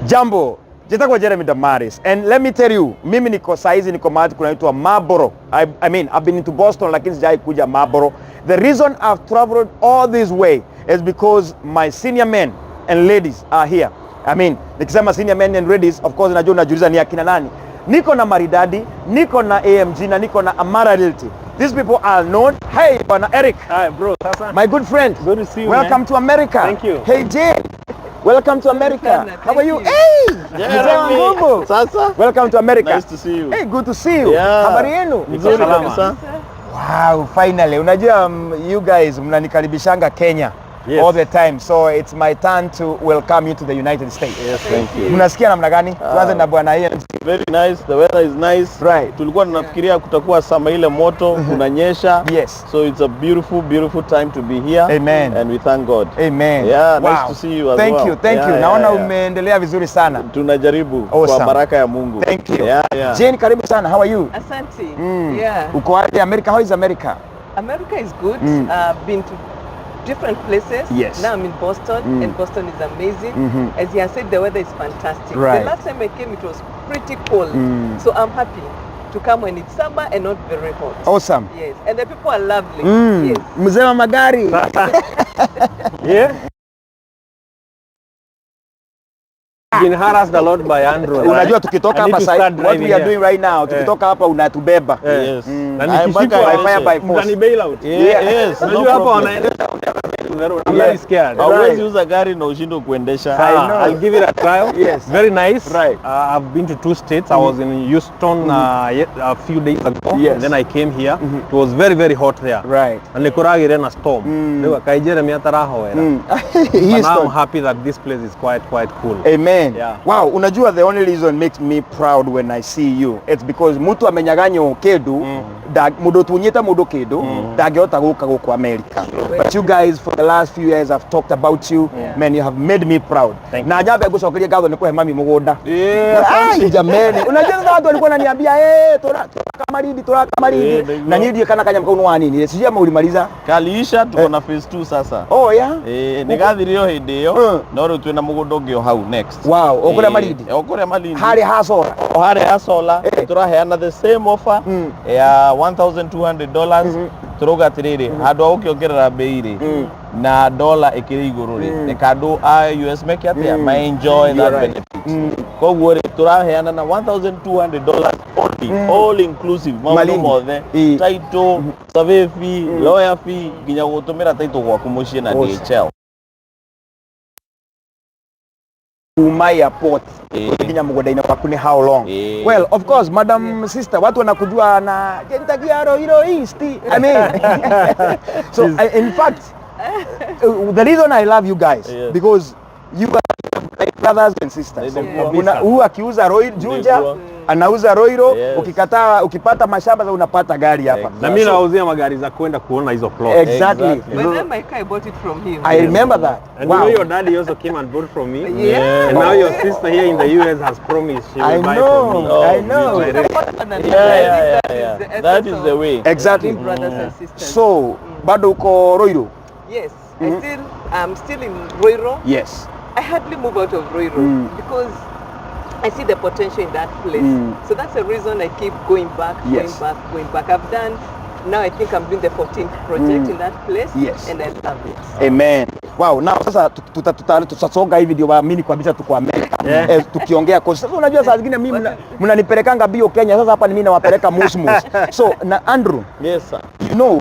Jambo, jitakuwa Jeremy Damaris, and let me tell you, mimi niko saizi niko mahali kunaitwa Marlborough. I mean, I've been into Boston lakini sijai kuja Marlborough. The reason I've traveled all this way is because my senior men and ladies are here. I mean, nikisema senior men and ladies, of course najua unajiuliza ni akina nani. Niko na Mariday, niko na AMG na niko na Amara Realty. These people are known. Hey, Bana Eric. Hi, bro. Sasa. My good friend. Good to see you. Welcome man. to America. Thank you. Hey, Jane. Welcome to America. How are you? Hey! Jeremy. Sasa. Welcome to America. Nice to see you. Hey, good to see you. Yeah. Habari yenu? Nzuri kabisa. Wow, finally. Unajua you guys mnanikaribishanga Kenya. Yes. All the time. So it's my turn to welcome you to the United States. Yes, thank you. Mnasikia namna gani? Tuanze na bwana AMG. Very nice. The weather is nice. Right. Tulikuwa tunafikiria kutakuwa sama ile moto, kunanyesha. Yes. So it's a beautiful time to be here. Amen. And we thank God. Amen. Yeah, wow. Nice to see you as thank well. You. Thank you. Naona umeendelea vizuri sana. Tunajaribu awesome. Kwa baraka ya Mungu. Thank you. Yeah. Jane, karibu sana. How are you? Asante. Yeah. Uko wapi America? How is America? America is good. I've been to different places. Yes. Now I'm in Boston, and Boston is amazing. As he has said, the weather is fantastic. Right. The last time I came, it was pretty cold. So I'm happy to come when it's summer and not very hot. Awesome. Yes, and the people are lovely. Yes. Mzee wa magari. Yeah. Been harassed a lot by Andrew. Unajua tukitoka hapa sasa, what we are doing right now, tukitoka hapa unatubeba. Yes. Na nikishikwa by force. Ni bail out. Yes. Unajua hapa wanaendesha. I'm very scared. Hauwezi uza gari na ushindwe kuendesha. I'll give it a trial. Yes. Very nice. Right. I've been to 2 states. I was in Houston a few days ago. Yes. And then I came here. It was very hot there. Right. And nikoragire na storm. Ndio kai Jeremy atarahoera. But now I'm happy that this place is quite cool. Amen. Yeah. Wow, unajua the only reason makes me proud when I see you, it's because mutu amenyaganyo kedu, mudo tunyeta mudo kedu, dagiota guka guko America. But you guys for the last few years have talked about you. Man, you have made me proud. Na ajabu gucokeria gatho ni kuhe mami mugonda. Yeah. Jamani, unajua watu walikuwa wananiambia turaka maridi. Na nyinyi kana kanya mkao nwa nini? Sijui ama ulimaliza. Kaliisha tuko na phase 2 sasa. Oh yeah. Nigathirio hindi iyo, no ru twina mugundo ngio hau next. Wow, okore maridi. Okore maridi. Hari hasola. Hari hasola. Turaheana the same offer ya $1,200. Turoga atiriri handu ukiongerera bei ri na dollar ikiri iguru ri nikandu US make atia ma enjoy that benefit. Koguo ri turaheana na $1,200 only, all inclusive maundu mothe, title, survey fee, lawyer fee, nginya gutumira title gwaku mucii na DHL. My airport Kenya mugunda-ini waku ni how long? Well, of course, madam sister, watu wanakujua na Kentagiaro East. I mean, so in fact, the reason I love you guys because you are like brothers and sisters. Huyu akiuza Roiro Junja, anauza Roiro, ukipata mashamba unapata gari hapa. Na mimi nauzia magari za kwenda kuona hizo plots. Exactly. When my car, I bought it from him. I remember that. And you know your daddy also came and bought from me. Yeah. And now your sister here in the US has promised she will buy from me. I know. Yeah. That is the way. Exactly. Brothers and sisters. So, bado uko Roiro? Yes. I'm still in Roiro. Yes. I hardly move out of Roiro because I see the potential in that place. So that's the reason I keep going back. I've done, now I think I'm doing the 14th project in that place. Yes. And I love it. Amen. Wow, now sasa tutasonga hivi ndio waamini kabisa tuko America. Tukiongea kwa sasa unajua saa zingine mimi mnanipelekanga bio Kenya, sasa hapa ni mimi nawapeleka musmus. So na Andrew. Yes sir. You know,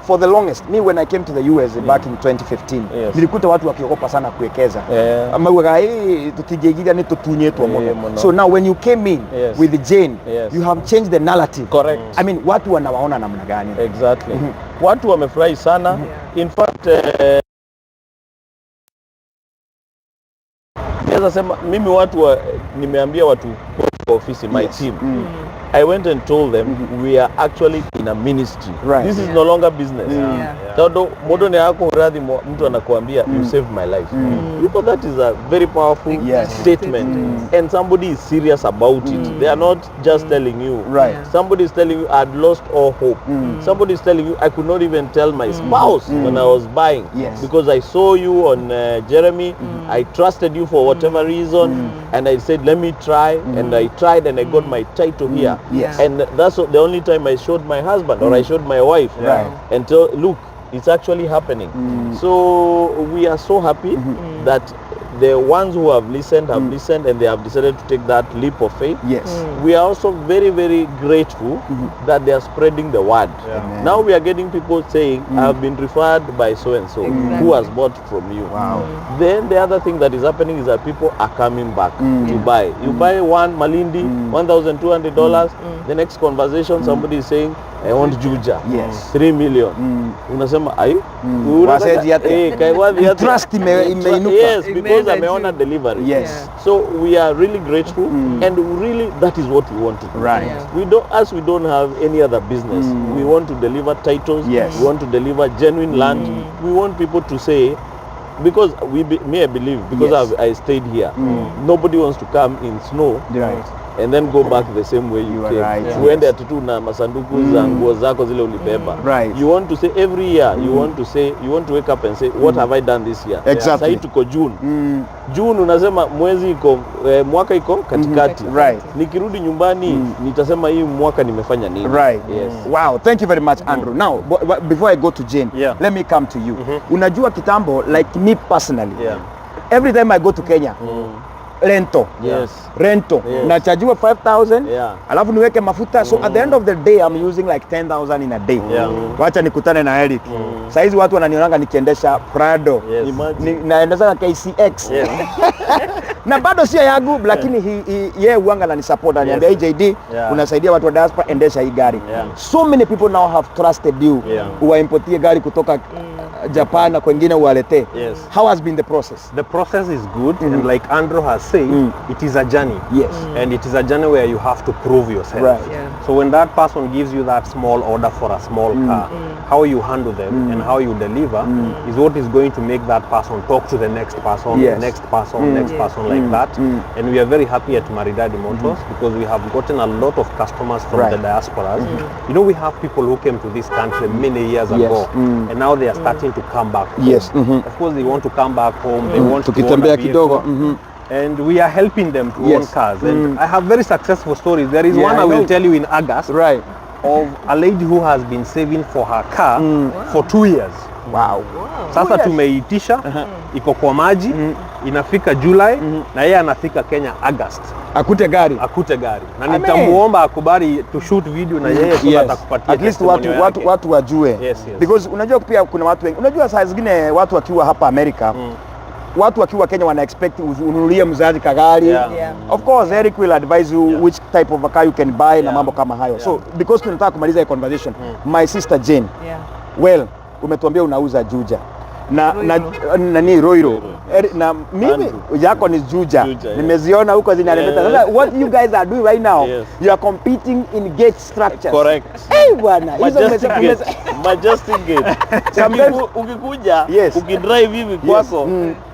for the longest, me when I came to the US back in 2015, nilikuta watu wakiogopa sana kuwekeza. Ama waga tutigegiga ni tutunyetwa mono. So now when you came in with Jane, you have changed the narrative. Correct. I mean, watu wanawaona namna gani? Exactly. Watu wamefurahi sana. In fact, sema mimi nimeambia watu kwa ofisi my team. I went and told them we are actually in a ministry. Right. This is no longer business. Todo modo ni yako uradhi mtu anakuambia you saved my life. You know that is a very powerful statement and somebody is serious about it. They are not just telling you. Somebody is telling you I'd lost all hope. Somebody is telling you I could not even tell my spouse when I was buying because I saw you on Jeremy. I trusted you for whatever reason and I said let me try and I tried and I got my title here. And that's the only time I showed my husband or I showed my wife and told, look, it's actually happening. So we are so happy that the ones who have listened and they have decided to take that leap of faith. We are also very, very grateful that they are spreading the word. Now we are getting people saying, I have been referred by so and so who has bought from you. Then the other thing that is happening is that people are coming back to buy. You buy one Malindi, $1,200. The next conversation somebody is saying, I want Juja, 3 million. Unasema, trust imeinuka. Yes, because ameona delivery. So we are really grateful and really that is what we want to do. We don't have any other business. We want to deliver titles. We want to deliver genuine land. We want people to say, because I believe, because I stayed here, nobody wants to come in snow and then go back the same way you came. Uende tu na masanduku za nguo zako zile ulibeba. You want to say every year, you want to wake up and say, what have I done this year? Sasa tuko June. June unasema mwezi iko mwaka iko katikati. Nikirudi nyumbani nitasema hii mwaka nimefanya nini? Wow, thank you very much Andrew. Now before I go to Jane, let me come to you. Unajua kitambo, like me personally, every time I go to Kenya, rento nachajiwa 5,000 alafu niweke mafuta, so at the end of the day I'm using like 10,000 in a day. Wacha nikutane na Eric. Saizi watu wananionanga nikiendesha Prado, naendesha KCX na bado sio yangu, lakini yeye huanga na support, ananiambia JD unasaidia watu wa diaspora, endesha hii gari. So many people now have trusted you, uwaimportie gari kutoka Japan na kwengine uwalete. How has been the process? The process is good and like Andrew has said, it is a journey. And it is a journey where you have to prove yourself. So when that person gives you that small order for a small car, how you handle them and how you deliver is what is going to make that person talk to the next person, next person, next person, like that. And we are very happy at Mariday Motors because we have gotten a lot of customers from the diasporas. You know, we have people who came to this country many years ago and now they are starting to come back home. Of course they want to come back home, they want to own a vehicle. And we are helping them to own cars. And I have very successful stories. There is one I will tell you in August of a lady who has been saving for her car for 2 years. Sasa tumeitisha, iko kwa maji, inafika July na yeye anafika Kenya August. Akute gari. Na nitamuomba akubali to shoot video na yeye kwa atakupatia. At least watu wajue. Because unajua pia kuna watu wengi. Unajua saa zingine watu wakiwa hapa Amerika, watu wakiwa Kenya wana expect ununulie mzazi kagari. Of course Eric will advise you which type of a car you can buy na mambo kama hayo. So because tunataka kumaliza hii conversation, my sister Jane, well, umetuambia unauza Juja na ni Roiro na mimi yako ni Juja. Nimeziona huko zinaleta. Sasa what you guys are doing right now, you are competing in gate structures. Correct. Bwana, majestic gate. Sometimes ukikuja ukidrive hivi kwako,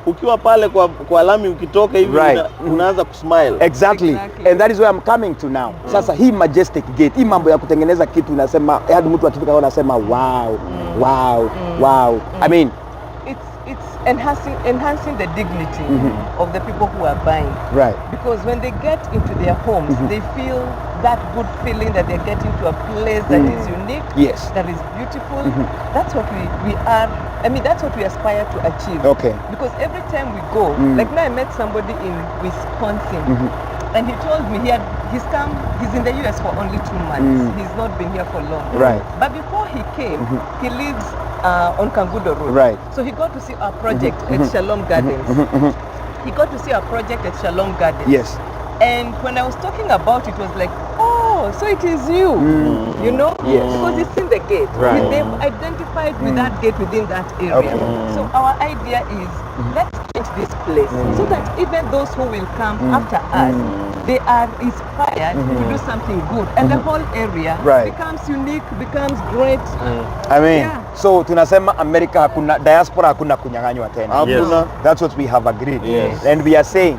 ukiwa pale kwa lami ukitoka hivi unaanza kusmile. Exactly. And that is where I'm coming to now. Sasa hii majestic gate, hii mambo ya kutengeneza kitu unasema hadi mtu akifika anasema wow. I mean, it's enhancing the dignity of the people who are buying. Because when they get into their homes, they feel that good feeling that they're getting to a place that is unique, that is beautiful. That's what we are. I mean, that's what we aspire to achieve. Because every time we go, like now I met somebody in Wisconsin. And he told me he's in the US for only 2 months. He's not been here for long. But before he came, he lives on Kangudo Road. So he got to see our project at Shalom Gardens. He got to see our project at Shalom Gardens. And when I was talking about it, it was like, oh, so it is you, you know? Because it's in the gate. They've identified with that gate within that area. So our idea is, let's change this place so that even those who will come after us, they are inspired to do something good, and the whole area becomes unique, becomes great. I mean, so tunasema America hakuna diaspora, hakuna kunyang'anywa tena. That's what we have agreed. And we are saying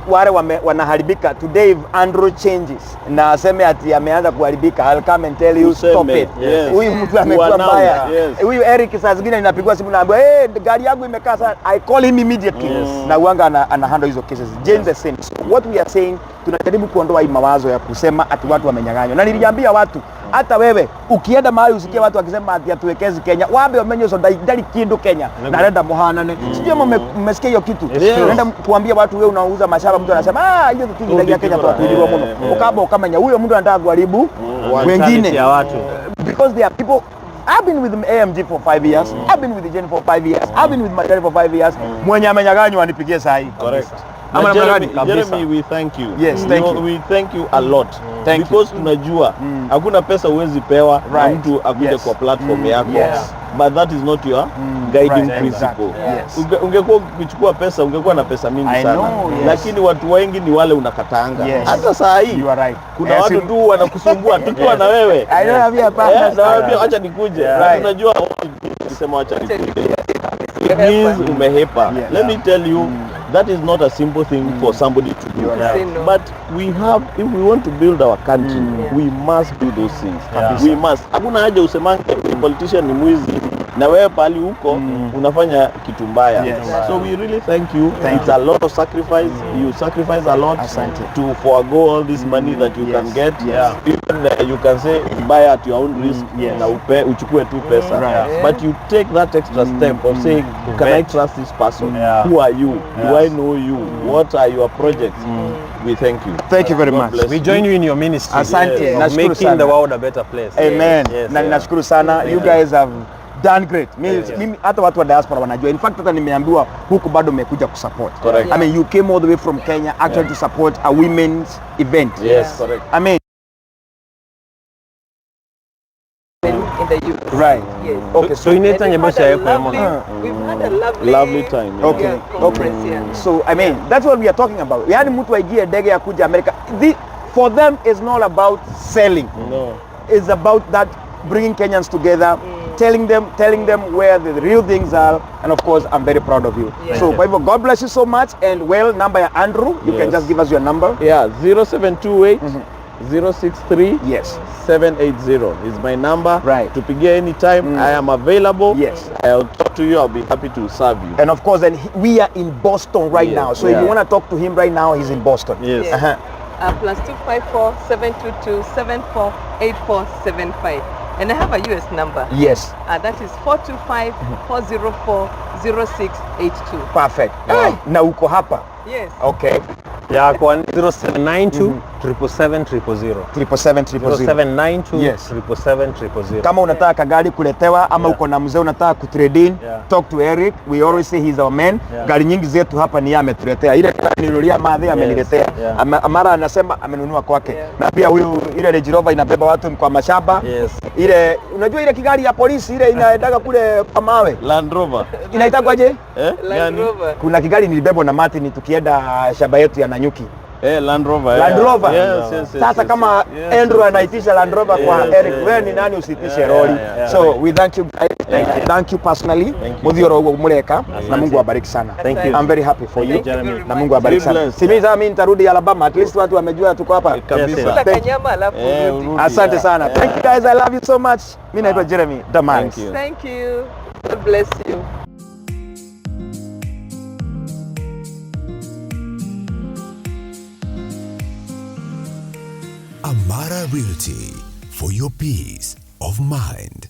wale wanaharibika today, if Andrew changes na aseme ati ameanza kuharibika, I'll come and tell you stop it. Huyu mtu amekuwa mbaya. Huyu Eric saa zingine ninapigwa simu naambiwa gari yangu imekaa sana, I call him immediately. Na uanga ana handle hizo cases. Jane the same. So what we are saying, tunajaribu kuondoa hii mawazo ya kusema ati watu wamenyang'anywa. Na niliambia watu, hata wewe ukienda mahali usikie watu wakisema ati atuwekezi Kenya, wabe wamenyo so ndali kindu Kenya na renda muhanane. Sijui mmesikia hiyo kitu. Naenda kuambia watu wewe unauza mashamba, mtu anasema hiyo kitu ndani ya Kenya tuatulirwa mno. Ukaba ukamenya huyo mtu anataka kuharibu wengine ya watu. Because there are people, I've been with AMG for 5 years. I've been with Jane for 5 years. I've been with Mariday for 5 years. Mwenye amenyang'anywa anipigie saa hii. Correct. Jeremy, we thank you. Yes, thank you. We thank you a lot. Because tunajua hakuna pesa uwezi pewa na mtu akuje kwa platform yako. But that is not your guiding principle. Ungekuwa ukichukua pesa, ungekuwa na pesa mingi sana. Lakini watu wengi ni wale unakataanga. Hata saa hii kuna watu tu wanakusumbua tukiwa na wewe. I don't have your partner. Na acha nikuje. Tunajua ukisema acha nikuje. It means umehepa. Let me tell you, that is not a simple thing for somebody to do. But we have, if we want to build our country, we must do those things. We must. Hakuna haja usemange politician ni mwizi na wewe pali huko unafanya kitu mbaya. So we really thank you. It's a lot of sacrifice. You sacrifice a lot to forego all this money that you can get. Even you can say buy at your own risk na uchukue tu pesa. But you take that extra step of saying, can I trust this person? Who are you? Do I know you? What are your projects? We thank you. Thank you very much. We join you in your ministry. Asante. Of making the world a better place. Amen. Na nashukuru sana. You guys have done great. Mimi hata watu wa diaspora wanajua. In fact hata nimeambiwa huku bado mmekuja kusupport. I mean you came all the way from Kenya actually to support a women's event. Yes, correct. I mean in the youth. Right. Yes. Okay. So we've had a lovely time. Okay. So I mean that's what we are talking about. Yani mtu aingie ndege ya kuja America. For them it's not about selling. No. It's about that bringing Kenyans together, telling them where the real things are, and of course I'm very proud of you. So God bless you so much, and number ya Andrew, you can just give us your number. 0728 063 780 is my number. Tupigie anytime. I am available. I'll talk to you. I'll be happy to serve you. And of course, and we are in Boston right now. So if you want to talk to him right now, he's in Boston. Plus 254 722 748475. And I have a US number. That is 425 404 0682. Perfect. Na uko hapa. Okay. Yeah, 0792 777 000. 0792 777 Kama unataka kagari kuletewa ama uko na mzee unataka kutrade in, talk to Eric. We always say he's our man. Gari nyingi zetu hapa ni yeye ametuletea. Ile nilulia madhi ameniletea. Amara anasema amenunua kwake. Na pia huyu ile Range Rover inabeba watu kwa mashamba. Ile unajua ile kigari ya polisi ile inaendaga kule kwa mawe. Land Rover. Inaitagwaje? Land Rover. Kuna kigari nilibebwa na Martin tukienda shamba yetu ya Nanyuki. Land Rover. Land Rover. Sasa kama Andrew anaitisha Land Rover kwa Eric, wewe ni nani usitishe lori? So we thank you guys. Thank you personally. Mudhioro mureka na Mungu awabariki sana. I'm very happy for you. Na Mungu awabariki sana. Simiza mimi nitarudi Alabama. At least watu wamejua tuko hapa. Kabisa. Asante sana. Thank you guys. I love you so much. Mimi naitwa Jeremy Damaris. Thank you. God bless you. Amara Realty, for your peace of mind.